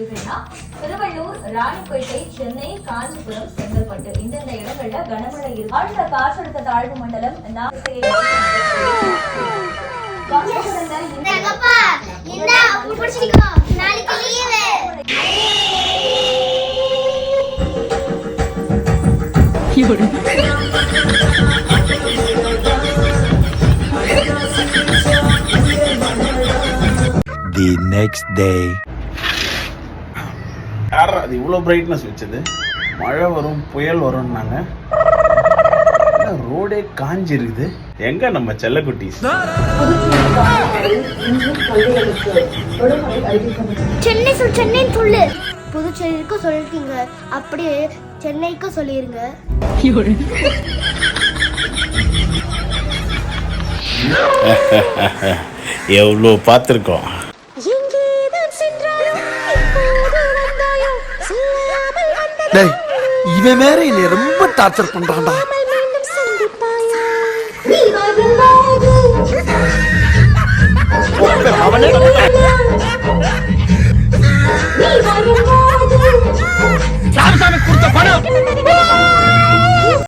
எங்கெங்கன்னா திருவள்ளூர், ராணிப்பேட்டை, சென்னை, காஞ்சிபுரம், செங்கல்பட்டு இந்த இடங்கள்ல கனமழை இருக்கு. ஆழ்ந்த காற்றழுத்த தாழ்வு மண்டலம் The next day. யார் அது இவ்வளோ பிரைட்னஸ் வச்சது? மழை வரும், புயல் வரும்னாங்க. ரோடே காஞ்சி இருக்குது. எங்க நம்ம செல்லக்குட்டீஸ்? சென்னை சொல்லு. புதுச்சேரிக்கும் சொல்லிருக்கீங்க, அப்படியே சென்னைக்கும் சொல்லிருங்க. எவ்வளோ பார்த்துருக்கோம். இவன் வேற என்னை ரொம்ப டார்ச்சர் பண்றான்டா.